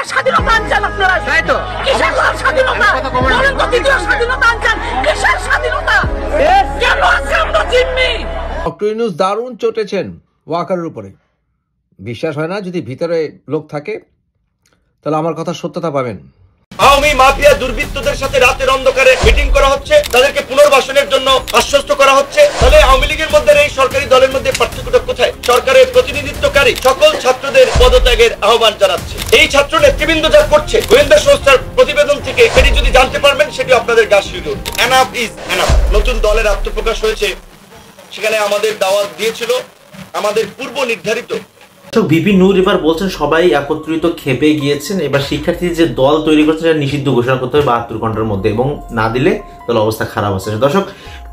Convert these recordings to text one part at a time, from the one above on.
কিসের স্বাধীনতা আনছেন আপনারা? তাই তো, কিসের স্বাধীনতা বলেন তো? দ্বিতীয় স্বাধীনতা আনছেন, কিসের স্বাধীনতা? কেন আজকে আমরা জিম্মি? ডক্টর ইউনূস দারুণ চটেছেন ওয়াকারের উপরে। বিশ্বাস হয় না, যদি ভিতরে লোক থাকে তাহলে আমার কথা সত্যতা পাবেন। আওয়ামী মাফিয়া দুর্বৃত্তদের সাথে রাতের অন্ধকারে মিটিং করা হচ্ছে, তাদেরকে পুনর্বাসনের জন্য আশ্বস্ত করা হচ্ছে। তাহলে আওয়ামী লীগের মধ্যে এই সরকারি দলের মধ্যে পার্থক্যটা কোথায়? সরকারের প্রতিনিধিত্বকারী সকল ছাত্রদের পদত্যাগের আহ্বান জানাচ্ছে। এই ছাত্র নেতৃবৃন্দ যা করছে, গোয়েন্দা সংস্থার প্রতিবেদন থেকে এটি যদি জানতে পারবেন, সেটি আপনাদের গা শিউরে উঠবে। Enough is enough. নতুন দলের আত্মপ্রকাশ হয়েছে, সেখানে আমাদের দাওয়াত দিয়েছিল আমাদের পূর্ব নির্ধারিত। ভিপি নূর এবার বলছেন সবাই একত্রিত খেপে গিয়েছেন, এবার শিক্ষার্থীদের যে দল তৈরি করছে সেটা নিষিদ্ধ ঘোষণা করতে হবে 72 ঘন্টার মধ্যে, এবং না দিলে দলের অবস্থা খারাপ আছে। দর্শক,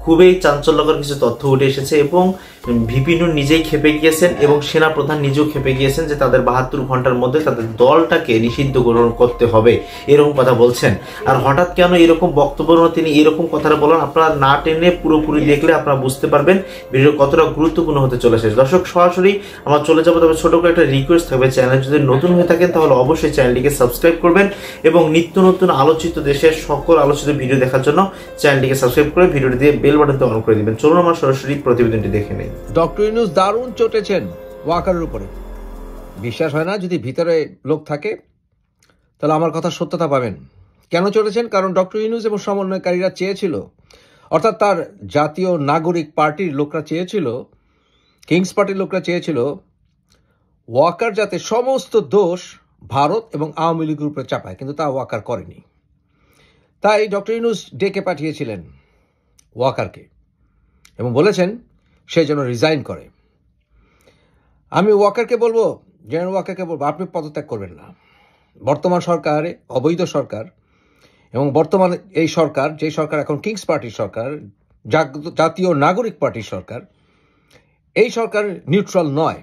খুবই চাঞ্চল্যকর কিছু তথ্য উঠে এসেছে এবং ভিপি নূর নিজেই খেপে গিয়েছেন এবং সেনা প্রধান নিজেও খেপে গিয়েছেন যে তাদের 72 ঘন্টার মধ্যে তাদের দলটাকে নিষিদ্ধ গ্রহণ করতে হবে, এরকম কথা বলছেন। আর হঠাৎ কেন এরকম বক্তব্য তিনি এরকম কথাটা বলেন, আপনারা না টেনে পুরোপুরি দেখলে আপনারা বুঝতে পারবেন ভিডিও কতটা গুরুত্বপূর্ণ হতে চলেছে। দর্শক, সরাসরি আমরা চলে যাবো, তবে ছোট করে একটা রিকোয়েস্ট থাকবে, চ্যানেল যদি নতুন হয়ে থাকেন তাহলে অবশ্যই চ্যানেলটিকে সাবস্ক্রাইব করবেন এবং নিত্য নতুন আলোচিত দেশের সকল আলোচিত ভিডিও দেখার জন্য চ্যানেলটিকে সাবস্ক্রাইব করে ভিডিওটি দিয়ে বেল বাটনটি অন করে দিবেন। চলুন আমরা সরাসরি প্রতিবেদনটি দেখে নেই। ডক্টর ইউনূস দারুণ চটেছেন ওয়াকারের উপরে। বিশ্বাস হয় না, যদি ভিতরে লোক থাকে তাহলে আমার কথা সত্যতা পাবেন। কেন চটেছেন? কারণ ডক্টর ইউনূস এবং সমন্বয়কারীরা চেয়েছিল, অর্থাৎ তার জাতীয় নাগরিক পার্টির লোকরা চেয়েছিল, কিংস পার্টির লোকরা চেয়েছিল ওয়াকার যাতে সমস্ত দোষ ভারত এবং আওয়ামী লীগের উপরে চাপায়, কিন্তু তা ওয়াকার করেনি। তাই ডক্টর ইউনূস ডেকে পাঠিয়েছিলেন ওয়াকারকে এবং বলেছেন সে যেন রিজাইন করে। আমি ওয়াকারকে বলবো, জেনারেল ওয়াকারকে বলবো, আপনি পদত্যাগ করবেন না। বর্তমান সরকার অবৈধ সরকার, এবং বর্তমান এই সরকার, যে সরকার এখন কিংস পার্টির সরকার, জাতীয় নাগরিক পার্টির সরকার, এই সরকার নিউট্রাল নয়।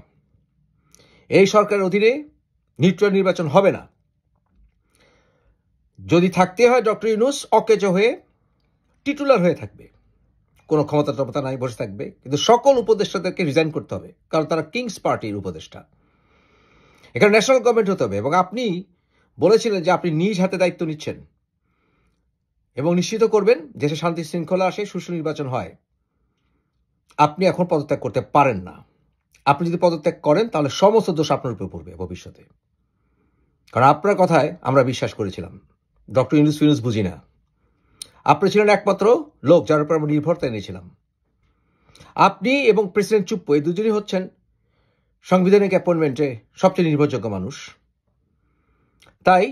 এই সরকারের অধীনে নিউট্রাল নির্বাচন হবে না। যদি থাকতে হয় ডক্টর ইউনূস অকেজো হয়ে টিটুলার হয়ে থাকবে, কোনো ক্ষমতা নাই, বসে থাকবে, কিন্তু সকল উপদেষ্টাদেরকে রিজাইন করতে হবে, কারণ তারা কিংস পার্টির উপদেষ্টা। এখানে ন্যাশনাল গভর্নমেন্ট হতে হবে। এবং আপনি বলেছিলেন যে আপনি নিজ হাতে দায়িত্ব নিচ্ছেন এবং নিশ্চিত করবেন দেশে শান্তি শৃঙ্খলা আসে, সুষ্ঠু নির্বাচন হয়। আপনি এখন পদত্যাগ করতে পারেন না। আপনি যদি পদত্যাগ করেন তাহলে সমস্ত দোষ আপনার উপরে পড়বে ভবিষ্যতে, কারণ আপনার কথায় আমরা বিশ্বাস করেছিলাম। ডক্টর ইউনূস বুঝি না। আপনি ছিলেন একমাত্র লোক যার উপর আমরা নির্ভরতা এনেছিলাম। আপনি এবং প্রেসিডেন্ট চুপ্পু, এই দুজনই হচ্ছেন সাংবিধানিক অ্যাপয়েন্টমেন্টে সবচেয়ে নির্ভরযোগ্য মানুষ। তাই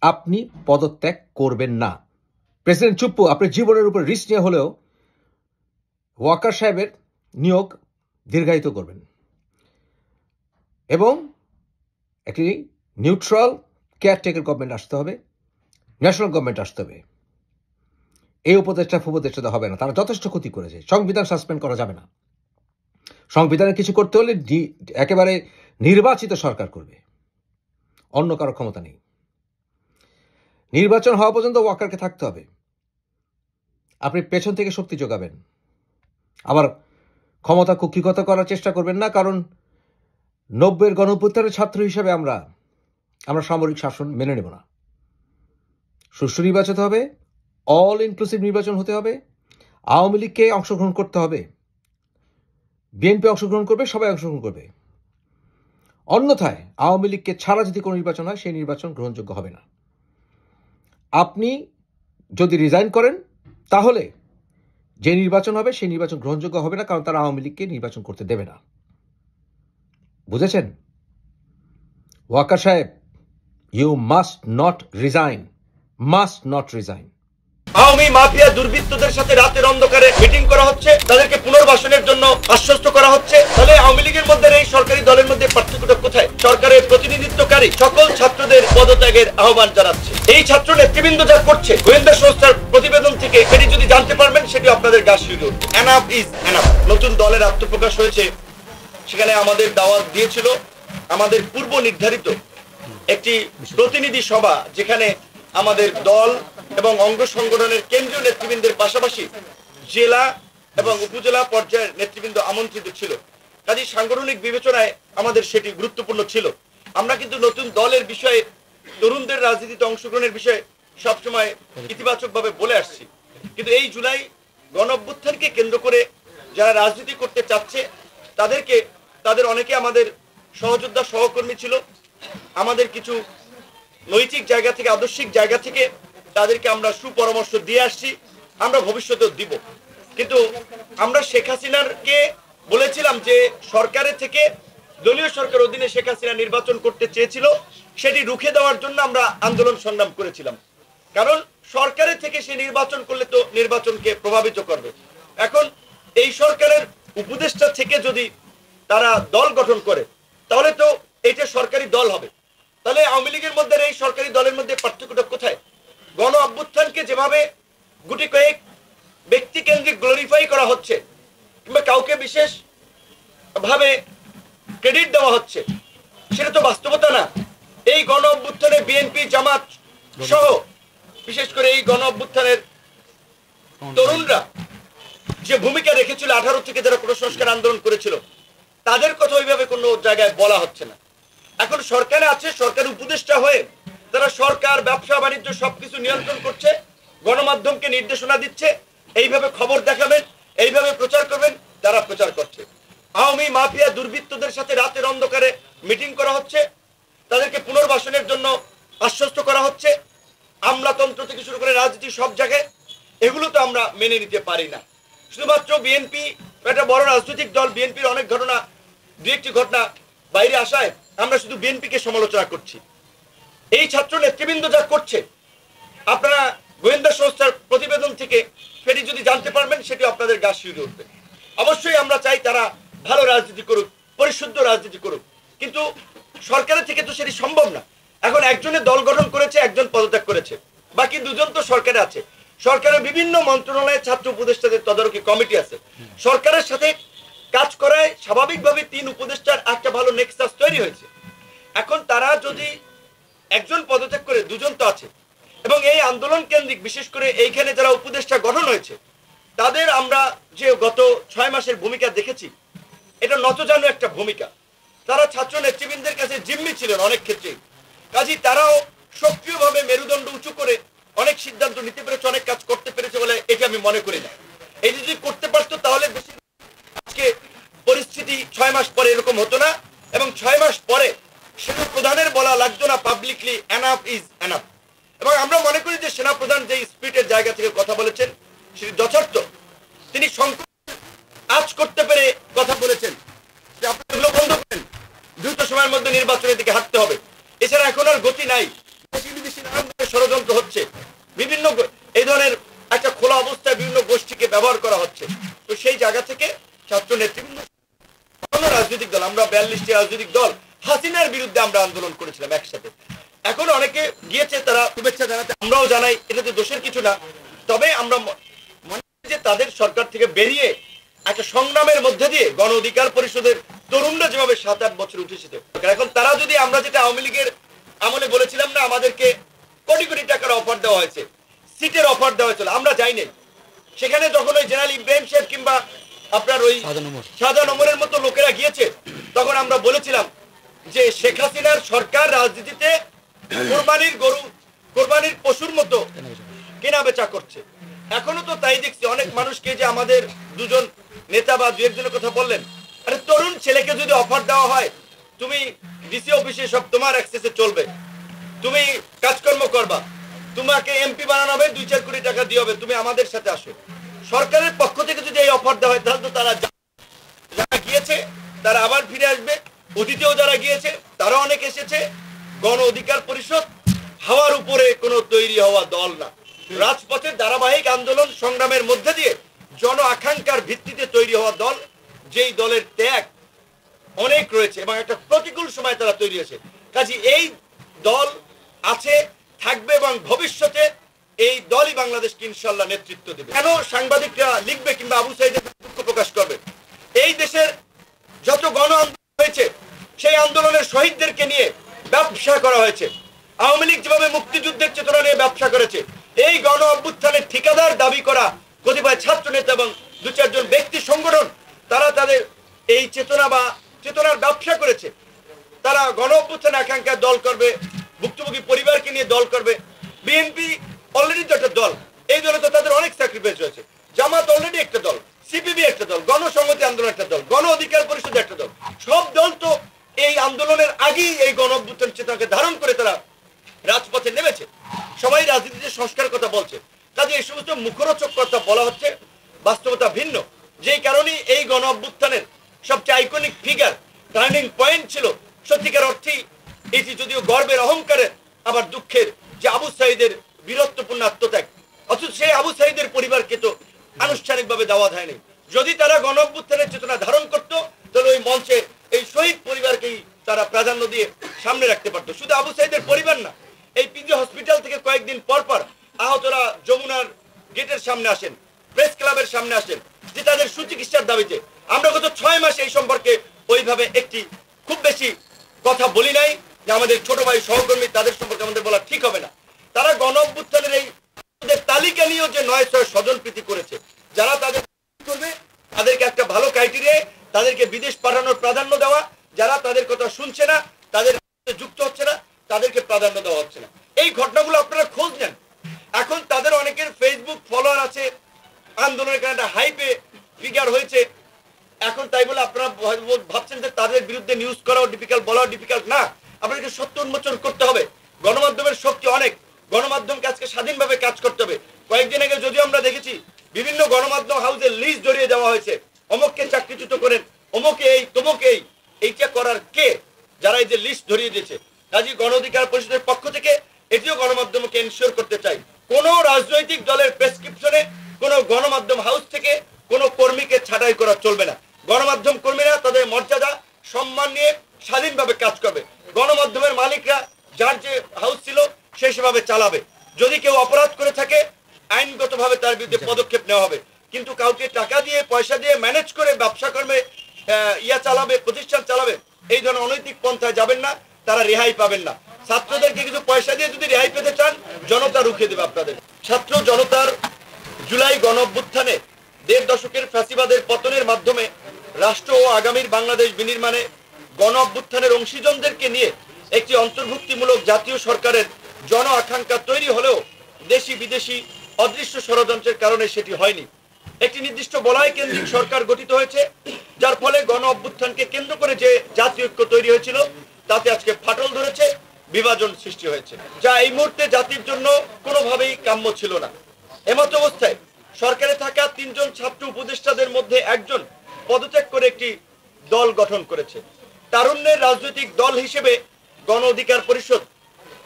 আপনি পদত্যাগ করবেন না। প্রেসিডেন্ট চুপ্পু আপনি জীবনের উপর রিস্ক নিয়ে হলেও ওয়াকার সাহেবের নিয়োগ দীর্ঘায়িত করবেন এবং একটি নিউট্রাল কেয়ারটেকার গভর্নমেন্ট আসতে হবে, ন্যাশনাল গভর্নমেন্ট আসতে হবে। এই উপদেষ্টা হবে না, তারা যথেষ্ট ক্ষতি করেছে। সংবিধান সাসপেন্ড করা যাবে না। সংবিধানে কিছু করতে হলে একেবারে নির্বাচিত সরকার করবে, অন্য কারো ক্ষমতা নেই। নির্বাচন হওয়া পর্যন্ত ওয়াকারকে থাকতে হবে। আপনি পেছন থেকে শক্তি যোগাবেন, আবার ক্ষমতা কুক্ষিগত করার চেষ্টা করবেন না, কারণ 90-এর গণঅভ্যুত্থানের ছাত্র হিসেবে আমরা সামরিক শাসন মেনে নেব না। সুষ্ঠু নির্বাচন হবে, অল ইনক্লুসিভ নির্বাচন হতে হবে। আওয়ামী লীগকে অংশগ্রহণ করতে হবে, বিএনপি অংশগ্রহণ করবে, সবাই অংশগ্রহণ করবে। অন্যথায় আওয়ামী লীগকে ছাড়া যদি কোনো নির্বাচন হয়, সেই নির্বাচন গ্রহণযোগ্য হবে না। আপনি যদি রিজাইন করেন তাহলে যে নির্বাচন হবে সেই নির্বাচন গ্রহণযোগ্য হবে না, কারণ তারা আওয়ামী লীগকে নির্বাচন করতে দেবে না। বুঝেছেন? ওয়াকার সাহেব, you must not resign, must not resign. Awami mafia দুর্বৃত্তদের সাথে রাতের অন্ধকারে মিটিং করা হচ্ছে, তাদেরকে পুনর্বাসনের জন্য আশ্বস্ত করা হচ্ছে। তাহলে আওয়ামী লীগের মধ্যে এই সরকারি দলের মধ্যে পার্থক্যটা কোথায়? সরকারের প্রতিনিধিত্বকারী সকল ছাত্রদের পদত্যাগের আহ্বান জানাচ্ছে। এই ছাত্র নেতৃবৃন্দ যা করছে, গোয়েন্দা সংস্থার প্রতিবেদন থেকে এটি যদি জানতে পারবেন, সেটি আপনাদের গা শিউরে উঠবে। Enough is enough. নতুন দলের আত্মপ্রকাশ হয়েছে, সেখানে আমাদের দাওয়াত দিয়েছিল আমাদের পূর্ব নির্ধারিত একটি প্রতিনিধি সভা, যেখানে আমাদের দল এবং অঙ্গ সংগঠনের কেন্দ্রীয় নেতৃবৃন্দের পাশাপাশি জেলা এবং উপজেলা পর্যায়ের নেতৃবৃন্দ আমন্ত্রিত ছিল। কাজেই সাংগঠনিক বিবেচনায় আমাদের সেটি গুরুত্বপূর্ণ ছিল। আমরা কিন্তু নতুন দলের বিষয়ে তরুণদের রাজনীতিতে অংশগ্রহণের বিষয়ে সবসময় ইতিবাচকভাবে বলে আসছি, কিন্তু এই জুলাই গণ অভ্যুত্থানকে কেন্দ্র করে যারা রাজনীতি করতে চাচ্ছে তাদের অনেকে আমাদের সহযোদ্ধা সহকর্মী ছিল। আমাদের কিছু নৈতিক জায়গা থেকে, আদর্শিক জায়গা থেকে তাদেরকে আমরা সুপরামর্শ দিয়ে আসছি, আমরা ভবিষ্যতেও দিব। কিন্তু আমরা শেখ হাসিনারকে বলেছিলাম যে সরকারের থেকে, দলীয় সরকার অধীনে শেখ হাসিনা নির্বাচন করতে চেয়েছিল, সেটি রুখে দেওয়ার জন্য আমরা আন্দোলন সংগ্রাম করেছিলাম। কারণ সরকারের থেকে সে নির্বাচন করলে তো নির্বাচনকে প্রভাবিত করবে। এখন এই সরকারের উপদেষ্টা থেকে যদি তারা দল গঠন করে, তাহলে তো এটা সরকারি দল হবে। তাহলে আওয়ামী লীগের মধ্যে এই সরকারি দলের মধ্যে পার্থক্যটা কোথায়? গণ অভ্যুত্থানকে যেভাবে গুটি কয়েক ব্যক্তি কেন্দ্রিক গ্লোরিফাই করা হচ্ছে কিংবা কাউকে বিশেষ ভাবে ক্রেডিট দেওয়া হচ্ছে, সেটা তো বাস্তবতা না। এই গণ অভ্যুত্থানে বিএনপি, জামাত সহ বিশেষ করে এই গণ অভ্যুত্থানের তরুণরা যে ভূমিকা রেখেছিল, 18 থেকে যারা কুসংস্কার আন্দোলন করেছিল, তাদের কথা ওইভাবে কোনো জায়গায় বলা হচ্ছে না। এখন সরকারে আছে, সরকার উপদেষ্টা হয়ে তারা সরকার, ব্যবসা বাণিজ্য সবকিছু নিয়ন্ত্রণ করছে, গণমাধ্যমকে নির্দেশনা দিচ্ছে, এইভাবে খবর দেখাবেন, এইভাবে প্রচার করবেন, তারা প্রচার করছে। আওয়ামী মাফিয়া দুর্বৃত্তদের সাথে রাতের অন্ধকারে মিটিং করা হচ্ছে, তাদেরকে পুনর্বাসনের জন্য আশ্বস্ত করা হচ্ছে, আমলাতন্ত্র থেকে শুরু করে রাজনীতি সব জায়গায়। এগুলো তো আমরা মেনে নিতে পারি না। শুধুমাত্র বিএনপি একটা বড় রাজনৈতিক দল, বিএনপির অনেক ঘটনা, দু একটি ঘটনা বাইরে আসায় আমরা শুধু বিএনপিকে সমালোচনা করছি। এই ছাত্র নেতৃবৃন্দ যা করছে, আপনারা গোয়েন্দা সংস্থার প্রতিবেদন থেকে সেটি যদি জানতে পারবেন, সেটি আপনাদের গা শিউরে উঠবে। অবশ্যই আমরা চাই তারা ভালো রাজনীতি করুক, পরিশুদ্ধ রাজনীতি করুক, কিন্তু সরকারের থেকে তো সেটি সম্ভব না। এখন একজনের দল গঠন করেছে, একজন পদত্যাগ করেছে, বাকি দুজন তো সরকারে আছে। সরকারের বিভিন্ন মন্ত্রণালয়ে ছাত্র উপদেষ্টাদের তদারকি কমিটি আছে। সরকারের সাথে কাজ করায় স্বাভাবিকভাবে 3 উপদেষ্টার একটা ভালো নেক্সাস তৈরি হয়েছে। এখন তারা যদি একজন পদত্যাগ করে, দুজন তো আছে। এবং এই আন্দোলন কেন্দ্রিক বিশেষ করে এইখানে যারা উপদেষ্টা গঠন হয়েছে, তাদের আমরা যে গত 6 মাসের ভূমিকা দেখেছি, এটা নতজানু একটা ভূমিকা। তারা ছাত্র নেতৃবৃন্দের কাছে জিম্মি ছিলেন অনেক ক্ষেত্রে, কাজেই তারাও সক্রিয়ভাবে মেরুদণ্ড উঁচু করে অনেক সিদ্ধান্ত নিতে পেরেছে, অনেক কাজ করতে পেরেছে বলে এটা আমি মনে করি না। এই যদি করতে পারতো তাহলে বেশি আজকে পরিস্থিতি 6 মাস পরে এরকম হতো না। এবং 6 মাস পরে সেনাপ্রধানের বলা লাগতো না পাবলিকলি এনাফ ইজ এনাফ। এবং আমরা মনে করি যে সেনাপ্রধান যে স্পিরিটের জায়গা থেকে কথা বলেছেন সেটি যথার্থ। তিনি সংকট আজ করতে পেরে কথা বলেছেন যে আপনারা এগুলো বন্ধ করেন, দ্রুত সময়ের মধ্যে নির্বাচনের দিকে হাঁটতে হবে। এছাড়া এখন আর গতি নাই, ষড়যন্ত্র হচ্ছে, বিভিন্ন এই ধরনের একটা খোলা অবস্থায় বিভিন্ন গোষ্ঠীকে ব্যবহার করা হচ্ছে। তো সেই জায়গা থেকে ছাত্র নেতৃবৃন্দ, রাজনৈতিক দল, আমরা 42টি রাজনৈতিক দল হাসিনার বিরুদ্ধে আমরা আন্দোলন করেছিলাম একসাথে। এখন অনেকে গিয়েছে, তারা শুভেচ্ছা জানাতে, আমরাও জানাই, এটা তো দোষের কিছু না। তবে আমরা মনে করি যে তাদের সরকার থেকে বেরিয়ে একটা সংগ্রামের মধ্যে দিয়ে গণ অধিকার পরিষদের তরুণরা যেভাবে 7-8 বছর উঠে এসেছে, এখন তারা যদি, আমরা যেটা আওয়ামী লীগের আমলে বলেছিলাম না, আমাদেরকে কোটি কোটি টাকার অফার দেওয়া হয়েছে, সিটের অফার দেওয়া হয়েছিল, আমরা যাইনি সেখানে। যখন ওই জেনারেল ইব্রাহিম সাহেব কিংবা আপনার ওই শাহজাহান ওমরের মতো লোকেরা গিয়েছে, তখন আমরা বলেছিলাম যে শেখ হাসিনার সরকার রাজনীতিতে কোরবানির গরু, কোরবানির পশুর মতো কেনা বেচা করছে। এখনো তো তাই দেখছি। অনেক মানুষকে, যে আমাদের দুজন নেতা বা 2-1 কথা বললেন, আরে তরুণ ছেলেকে যদি অফার দেওয়া হয়, তুমি ডিসি অফিসে সব তোমার অ্যাক্সেসে চলবে, তুমি কাজকর্ম করবা, তোমাকে এমপি বানানো হবে, 2-4 কোটি টাকা দিয়ে হবে, তুমি আমাদের সাথে আসো, সরকারের পক্ষ থেকে যদি এই অফার দেওয়া হয়, তাহলে তো তারা যারা গিয়েছে তারা আবার ফিরে আসবে। অতীতেও যারা গিয়েছে তারা অনেক এসেছে। গণ অধিকার পরিষদ হাওয়ার উপরে কোনো তৈরি হওয়া দল না, রাজপথের ধারাবাহিক আন্দোলন সংগ্রামের মধ্যে দিয়ে জন আকাঙ্ক্ষার ভিত্তিতে তৈরি হওয়া দল, যেই দলের ত্যাগ অনেক রয়েছে এবং একটা প্রতিকূল সময় তারা তৈরি হয়েছে। কাজে এই দল আছে, থাকবে এবং ভবিষ্যতে এই দলই বাংলাদেশকে ইনশাআল্লাহ নেতৃত্ব দেবে। কেন সাংবাদিকরা লিখবে কিংবা আবু সাইদের দুঃখ প্রকাশ করবে? এই দেশের যত গণ আন্দোলন হয়েছে, সেই আন্দোলনের শহীদদেরকে নিয়ে ব্যবসা করা হয়েছে। আওয়ামী লীগ যেভাবে মুক্তিযুদ্ধের চেতনা নিয়ে ব্যবসা করেছে, এই গণ অভ্যুত্থানের ঠিকাদার দাবি করা কতিপয় ছাত্র নেতা এবং 2-4 জন ব্যক্তি সংগঠন, তারা তাদের এই চেতনা বা চেতনার ব্যবসা করেছে। তারা গণ অভ্যুত্থানে আকাঙ্ক্ষার দল করবে, ভুক্তভোগী পরিবার নিয়ে দল করবে। বিএনপি অলরেডি তো একটা দল, এই দলে তো তাদের অনেক স্যাক্রিফাইস হয়েছে। জামাত অলরেডি একটা দল, সিপিবি একটা দল, গণসংহতি আন্দোলন একটা দল, গণ অধিকার পরিষদ একটা দল। সব দল তো এই আন্দোলনের আগেই এই গণ অভ্যুত্থান চেতনাকে ধারণ করে তারা রাজপথে নেমেছে। সবাই রাজনীতিতে সংস্কার কথা বলছে, কাজে এই সমস্ত মুখরোচক কথা বলা হচ্ছে, বাস্তবতা ভিন্ন। যেই কারণে এই গণ অভ্যুত্থানের সবচেয়ে আইকনিক ফিগার, টার্নিং পয়েন্ট ছিল সত্যিকার অর্থেই এটি যদিও গর্বের অহংকারের আবার দুঃখের, যে আবু সাঈদের বীরত্বপূর্ণ আত্মত্যাগ। অথচ সেই আবু সাঈদের পরিবারকে তো আনুষ্ঠানিকভাবে দাওয়াত হয়নি। যদি তারা গণ অভ্যুত্থানের চেতনা ধারণ করত, তাহলে ওই মঞ্চে এই শহীদ পরিবারকেই তারা প্রাধান্য দিয়ে সামনে রাখতে পারতো। শুধু আবু সাঈদের পরিবার না, এই পিজি হসপিটাল থেকে কয়েকদিন পর পর আহতরা যমুনার গেটের সামনে আসেন, প্রেস ক্লাবের সামনে আসেন, যে তাদের সুচিকিৎসার দাবিতে। আমরা গত 6 মাস এই সম্পর্কে ওইভাবে একটি খুব বেশি কথা বলি নাই, যে আমাদের ছোট ভাই সহকর্মী তাদের সম্পর্কে আমাদের বলা ঠিক হবে না। তারা গণ অভ্যুত্থানের এই তালিকা নিয়েও যে 900 স্বজন প্রীতি করেছে, যারা তাদের করবে তাদেরকে একটা ভালো ক্রাইটেরিয়া, তাদেরকে বিদেশ পাঠানোর প্রাধান্য দেওয়া, যারা তাদের কথা শুনছে না, তাদের যুক্ত হচ্ছে না, তাদেরকে প্রাধান্য দেওয়া হচ্ছে না। এই ঘটনাগুলো আপনারা খোঁজ নেন। এখন তাদের অনেকের ফেসবুক ফলোয়ার আছে, আন্দোলনের কারণে একটা হাইপে ফিগার হয়েছে। এখন তাই বলে আপনারা ভাবছেন যে তাদের বিরুদ্ধে নিউজ করাও ডিফিকাল্ট, বলাও ডিফিকাল্ট না। আপনাদেরকে সত্য উন্মোচন করতে হবে। গণমাধ্যমের শক্তি অনেক, গণমাধ্যমকে আজকে স্বাধীনভাবে কাজ করতে হবে। কয়েকদিন আগে যদিও আমরা দেখেছি বিভিন্ন গণমাধ্যম হাউসের লিস্ট জড়িয়ে দেওয়া হয়েছে, অমুককে চাকরিচ্যুত করেন, অমুকে এই তমুকে এই, এইটা করার কে? যারা এই যে লিস্ট ধরিয়ে দিয়েছে। কাজী গণ অধিকার পরিষদের পক্ষ থেকে এটিও গণমাধ্যমকে এনশিওর করতে চাই, কোন রাজনৈতিক দলের প্রেসক্রিপশনে কোন গণমাধ্যম হাউস থেকে কোন কর্মীকে ছাঁটাই করা চলবে না। গণমাধ্যম কর্মীরা তাদের মর্যাদা সম্মান নিয়ে স্বাধীনভাবে কাজ করবে। গণমাধ্যমের মালিকরা যার যে হাউস ছিল সেই সেভাবে চালাবে। যদি কেউ অপরাধ করে থাকে আইনগতভাবে তার বিরুদ্ধে পদক্ষেপ নেওয়া হবে। কিন্তু কাউকে টাকা দিয়ে পয়সা দিয়ে ম্যানেজ করে ব্যবসা কর্মে চালাবে, প্রতিষ্ঠান চালাবে, এই ধরনের অনৈতিক পন্থায় যাবেন না, তারা রেহাই পাবেন না। ছাত্রদেরকে কিছু পয়সা দিয়ে যদি রেহাই পেতে চান, জনতা রুখে দেবে আপনাদের। ছাত্র জনতার জুলাই গণ অভ্যুত্থানে 1.5 দশকের ফ্যাসিবাদের পতনের মাধ্যমে রাষ্ট্র ও আগামীর বাংলাদেশ বিনির্মাণে গণ অভ্যুত্থানের অংশীজনদেরকে নিয়ে একটি অন্তর্ভুক্তিমূলক জাতীয় সরকারের জন আকাঙ্ক্ষা তৈরি হলেও দেশি বিদেশি অদৃশ্য ষড়যন্ত্রের কারণে সেটি হয়নি। একটি নির্দিষ্ট বলয় কেন্দ্রিক সরকার গঠিত হয়েছে, যার ফলে গণ অভ্যুত্থানকে কেন্দ্র করে যে জাতীয় ঐক্য তৈরি হয়েছিল তাতে আজকে ফাটল ধরেছে, বিভাজন সৃষ্টি হয়েছে, যা এই মুহূর্তে জাতির জন্য কোনোভাবেই কাম্য ছিল না। এমত অবস্থায় সরকারে থাকা 3 জন ছাত্র উপদেষ্টাদের মধ্যে একজন পদত্যাগ করে একটি দল গঠন করেছে। তারুণ্যের রাজনৈতিক দল হিসেবে গণ অধিকার পরিষদ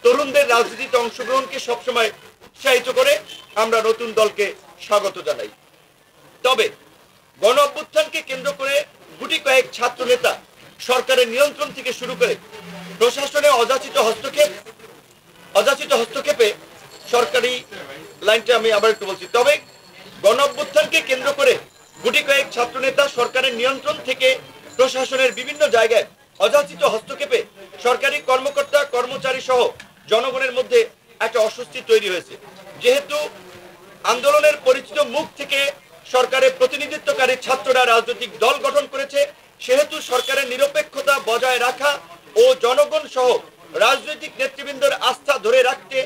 তরুণদের রাজনীতিতে অংশগ্রহণকে সবসময় উৎসাহিত করে। আমরা নতুন দলকে স্বাগত জানাই। তবে গণ অভ্যুত্থানকে কেন্দ্র করে গুটি কয়েক ছাত্র নেতা সরকারের নিয়ন্ত্রণ থেকে শুরু করে প্রশাসনে অযাচিত হস্তক্ষেপে সরকারি লাইনটা আমি আবার একটু বলছি। তবে গণ অভ্যুত্থানকে কেন্দ্র করে গুটি কয়েক ছাত্র নেতা সরকারের নিয়ন্ত্রণ থেকে প্রশাসনের বিভিন্ন জায়গায় অযাচিত হস্তক্ষেপে সরকারি কর্মকর্তা কর্মচারী সহ জনগণের মধ্যে একটা অস্বস্তি তৈরি হয়েছে। যেহেতু আন্দোলনের পরিচিত মুখ থেকে সরকারের প্রতিনিধিত্বকারী ছাত্ররা রাজনৈতিক দল গঠন করেছে, সেহেতু সরকারের নিরপেক্ষতা বজায় রাখা ও জনগণ সহ রাজনৈতিক নেতৃবৃন্দের আস্থা ধরে রাখতে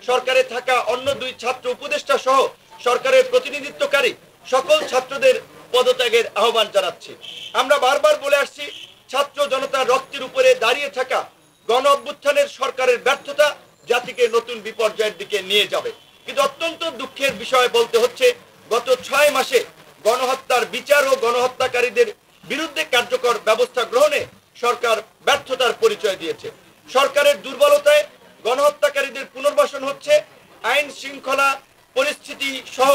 সরকারে থাকা অন্য 2 ছাত্র উপদেষ্টা সহ সরকারের প্রতিনিধিত্বকারী সকল ছাত্রদের পদত্যাগের আহ্বান জানাচ্ছি। আমরা বারবার বলে আসছি, ছাত্র জনতার রক্তের উপরে দাঁড়িয়ে থাকা গণ অভ্যুত্থানের সরকারের ব্যর্থতা জাতিকে নতুন বিপর্যয়ের দিকে নিয়ে যাবে। কিন্তু অত্যন্ত দুঃখের বিষয় বলতে হচ্ছে, গত 6 মাসে গণহত্যার বিচার ও গণহত্যাকারীদের বিরুদ্ধে কার্যকর ব্যবস্থা গ্রহণে সরকার ব্যর্থতার পরিচয় দিয়েছে। সরকারের দুর্বলতায় গণহত্যাকারীদের পুনর্বাসন হচ্ছে, আইন শৃঙ্খলা পরিস্থিতি সহ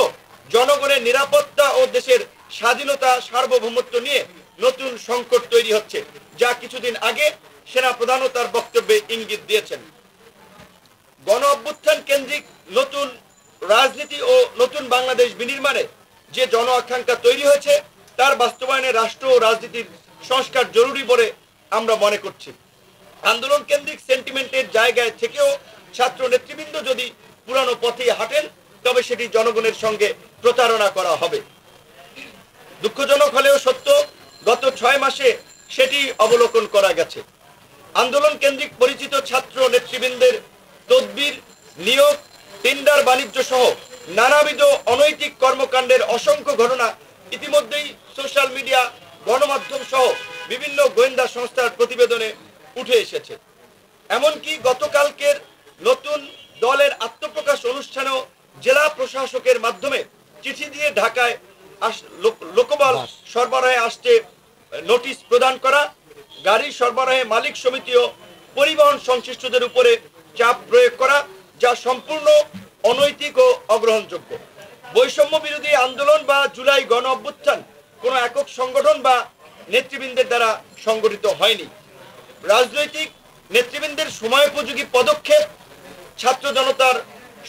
জনগণের নিরাপত্তা ও দেশের স্বাধীনতা সার্বভৌমত্ব নিয়ে নতুন সংকট তৈরি হচ্ছে, যা কিছুদিন আগে সেনা প্রধানও তার বক্তব্যে ইঙ্গিত দিয়েছেন। গণ অভ্যুত্থান কেন্দ্রিক নতুন রাজনীতি ও নতুন বাংলাদেশ বিনির্মাণে যে জন আকাঙ্ক্ষা তৈরি হয়েছে তার বাস্তবায়নে রাষ্ট্র ও রাজনীতির সংস্কার জরুরি বলে আমরা মনে করছি। আন্দোলন কেন্দ্রিক সেন্টিমেন্টের জায়গায় থেকেও ছাত্র নেতৃবৃন্দ যদি পুরানো পথে হাঁটেন, তবে সেটি জনগণের সঙ্গে প্রতারণা করা হবে। দুঃখজনক হলেও সত্য, গত 6 মাসে সেটি অবলোকন করা গেছে। আন্দোলন কেন্দ্রিক পরিচিত ছাত্র নেতৃবৃন্দের তদবির, নিয়োগ, টেন্ডার বাণিজ্য সহ নানাবিধ অনৈতিক কর্মকাণ্ডের অসংখ্য ঘটনা ইতিমধ্যেই সোশ্যাল মিডিয়া, গণমাধ্যম সহ বিভিন্ন গোয়েন্দা সংস্থার প্রতিবেদনে উঠে এসেছে। এমনকি গতকালকের নতুন দলের আত্মপ্রকাশ অনুষ্ঠানেও জেলা প্রশাসকের মাধ্যমে চিঠি দিয়ে ঢাকায় লোকবল সরবরাহে আসতে নোটিশ প্রদান করা, গাড়ি সরবরাহে মালিক সমিতি ও পরিবহন সংশ্লিষ্টদের উপরে চাপ প্রয়োগ করা, যা সম্পূর্ণ অনৈতিক ও অগ্রহণযোগ্য। বৈষম্য বিরোধী আন্দোলন বা জুলাই গণ অভ্যুত্থান কোনো একক সংগঠন বা নেতৃবৃন্দের দ্বারা সংগঠিত হয়নি। রাজনৈতিক নেতৃবৃন্দের সময়োপযোগী পদক্ষেপ, ছাত্র জনতার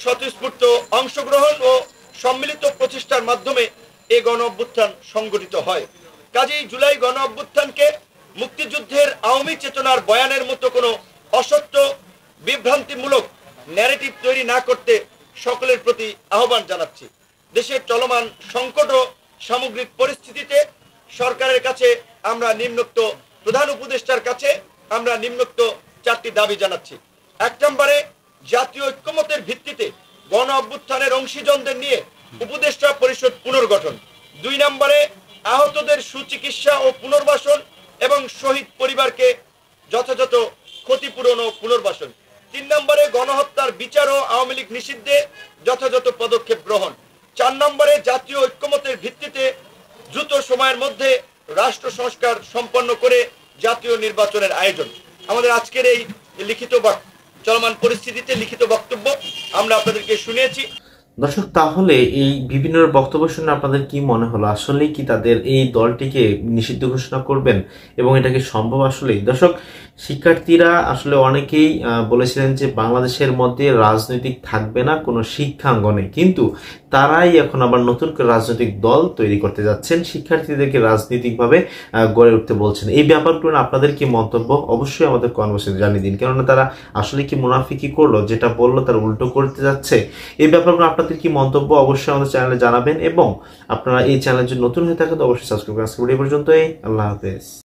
স্বতঃস্ফূর্ত অংশগ্রহণ ও সম্মিলিত প্রচেষ্টার মাধ্যমে এই গণ অভ্যুত্থান সংগঠিত হয়। কাজেই জুলাই গণ অভ্যুত্থানকে মুক্তিযুদ্ধের আওয়ামী চেতনার বয়ানের মতো কোনো অসত্য, বিভ্রান্তিমূলক ন্যারেটিভ তৈরি না করতে সকলের প্রতি আহ্বান জানাচ্ছি। দেশের চলমান সংকট ও সামগ্রিক পরিস্থিতিতে সরকারের কাছে আমরা নিম্নোক্ত প্রধান উপদেষ্টার কাছে আমরা নিম্নোক্ত 4টি দাবি জানাচ্ছি। 1 নম্বরে জাতীয় ঐক্যমতের ভিত্তিতে গণ অভ্যুত্থানের অংশীজনদের নিয়ে উপদেষ্টা পরিষদ পুনর্গঠন। 2 নম্বরে আহতদের সুচিকিৎসা ও পুনর্বাসন এবং শহীদ পরিবারকে যথাযথ ক্ষতিপূরণ ও পুনর্বাসন। 3 নম্বরে গণহত্যার বিচার ও আওয়ামী লীগ নিষিদ্ধে যথাযথ পদক্ষেপ গ্রহণ। 4 নম্বরে জাতীয় ঐক্যমতের ভিত্তিতে দ্রুত সময়ের মধ্যে রাষ্ট্র সংস্কার সম্পন্ন করে জাতীয় নির্বাচনের আয়োজন। আমাদের আজকের এই লিখিত চলমান পরিস্থিতিতে লিখিত বক্তব্য আমরা আপনাদেরকে শুনিয়েছি। দর্শক, তাহলে এই বিভিন্ন বক্তব্য শুনে আপনাদের কি মনে হলো? আসলে কি তাদের এই দলটিকে নিষিদ্ধ ঘোষণা করবেন এবং এটা কি সম্ভব? আসলে দর্শক, শিক্ষার্থীরা আসলে অনেকেই বলেছিলেন যে বাংলাদেশের মধ্যে রাজনৈতিক থাকবে না কোনো শিক্ষাঙ্গনে, কিন্তু তারাই এখন আবার নতুন করে রাজনৈতিক দল তৈরি করতে যাচ্ছেন, শিক্ষার্থীদেরকে রাজনৈতিকভাবে গড়ে উঠতে বলছেন। এই ব্যাপারগুলো আপনাদের কি মন্তব্য? অবশ্যই আমাদের কনভার্সেশনে জানিয়ে দিন, কেননা তারা আসলে কি মুনাফিকি করলো, যেটা বললো তার উল্টো করতে যাচ্ছে। এই ব্যাপারগুলো আপনাদের কি মন্তব্য অবশ্যই আমাদের চ্যানেলে জানাবেন, এবং আপনারা এই চ্যানেলের জন্য নতুন হয়ে থাকেন তো অবশ্যই সাবস্ক্রাইব করুন। আজকে ভিডিও পর্যন্তই, আল্লাহ হাফেজ।